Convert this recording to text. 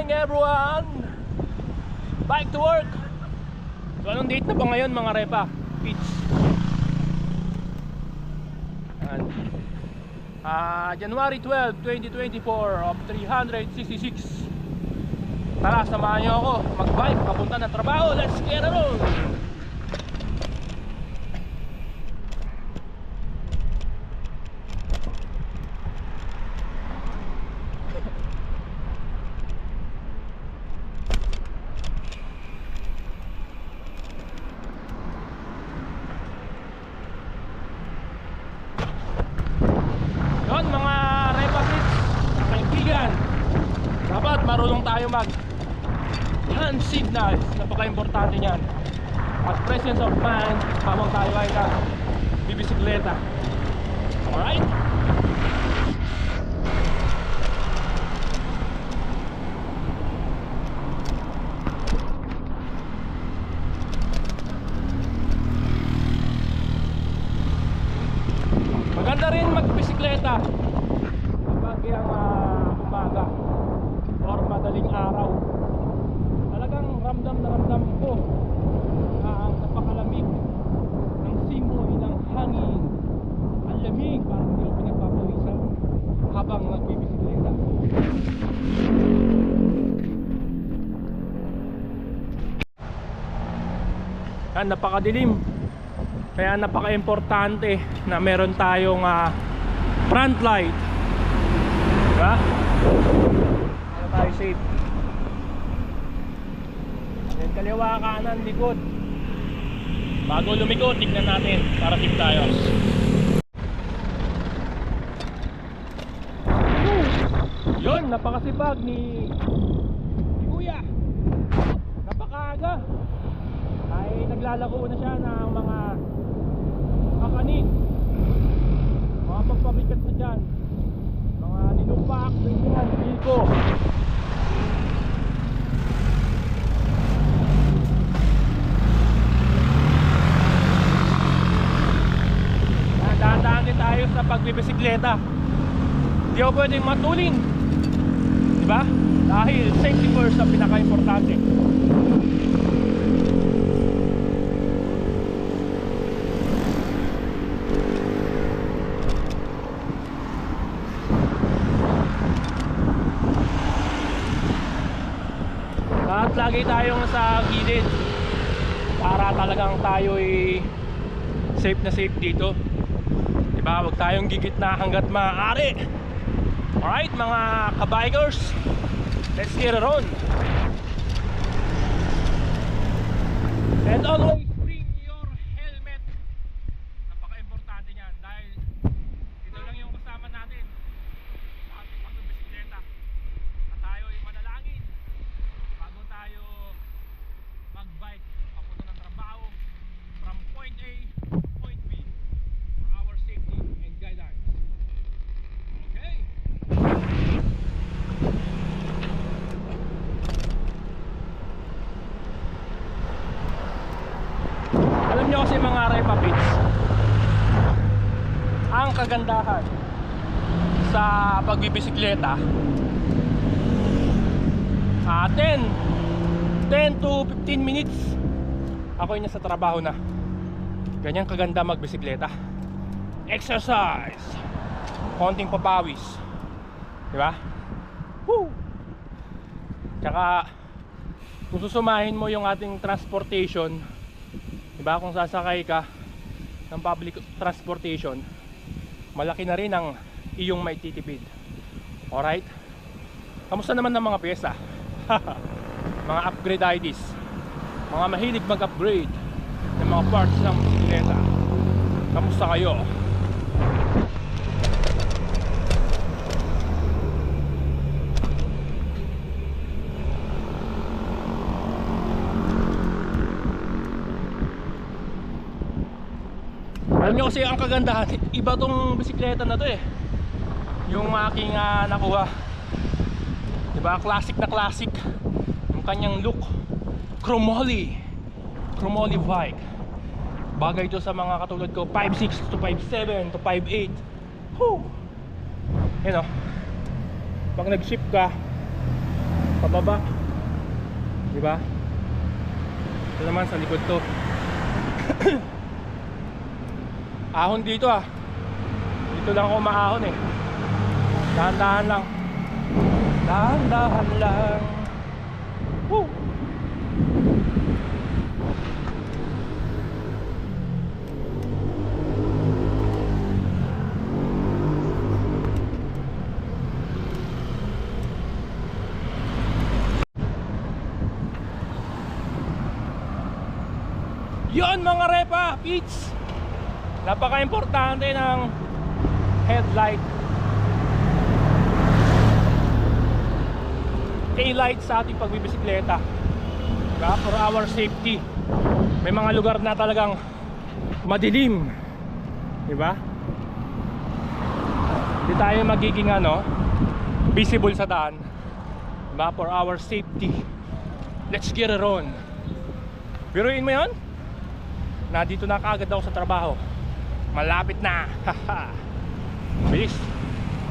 morning everyone! Back to work! So anong date na ba ngayon mga repa? Pitch January 12, 2024 of 366. Tara, samahan nyo ako mag-bike papunta ng trabaho. Let's get it on! Yun mga repa kids, kaibigan, dapat marunong tayo mag hand signals. Napaka-importante niyan. At presence of mind habang tayo ay bibisikleta. Alright? Maganda rin magbisikleta kapag yung umaga or madaling araw. Talagang ramdam na ramdam ko ang napakalamig ng simoy ng hangin. Ang lamig, parang hindi ako pinagpapawisan habang nagbibisikleta. Yan, napakadilim. Kaya napaka-importante na meron tayong front light. Diba? Para tayo safe. Then kaliwa, kanan, likod. Bago lumiko, tignan natin para safe tayo. Yun, napakasipag ni Kuya. Napakaaga. Ay naglalako na siya ng mga kakanin, mga pagpabigat sa dyan, mga nilupak, ganyan, bilko. Dahan-dahan din tayo sa pagbibisikleta. Hindi ako pwedeng matulin, diba? Dahil safety first ang pinaka-importante. At lagi tayong sa gilid para talagang tayo'y safe na safe dito. Diba? Huwag tayong gigitna hanggat maaari. Alright mga kabikers, let's get it on. And always bring your helmet. Napaka-importante niyan dahil ito lang yung kasama natin sa ating pagbibisikleta. At tayo'y manalangin bago tayo mag-bike papunta ng trabaho from point A to point B for our safety and guidelines. Okay? Alam nyo kasi mga repa pits, ang kagandahan sa pagbibisikleta 10 to 15 minutes ako'y nasa trabaho na. Ganyan kaganda magbisikleta. Exercise, konting papawis, diba? Woo! Tsaka kung susumahin mo yung ating transportation, diba, kung sasakay ka ng public transportation, malaki na rin ang iyong maititipid. Alright? Kamusta naman ng mga pyesa? Mga upgrade IDs, mga mahilig mag-upgrade ng mga parts ng bisikleta, kamusta kayo? Alam nyo kasi ang kagandahan, iba tong bisikleta na to eh, yung aking nakuha. Diba? Classic na classic yung kanyang look. Chromoly bike. Bagay ito sa mga katulad ko 5'6 to 5'7 to 5'8. Whew! You know, pag nag-ship ka pababa. Di ba? Ito naman sa likod to. Ahon dito ah. Dito lang ako maahon eh. Dahan-dahan lang. Dahan-dahan lang. Woo! Yon mga repa, Pits. Napaka-importante ng headlight, taillight sa ating pagbibisikleta, diba? For our safety. May mga lugar na talagang madilim, diba? Hindi tayo magiging visible sa daan, diba? For our safety. Let's get it on. Biruin mo yun? Nandito na kaagad ako sa trabaho. Malapit na. Bilis.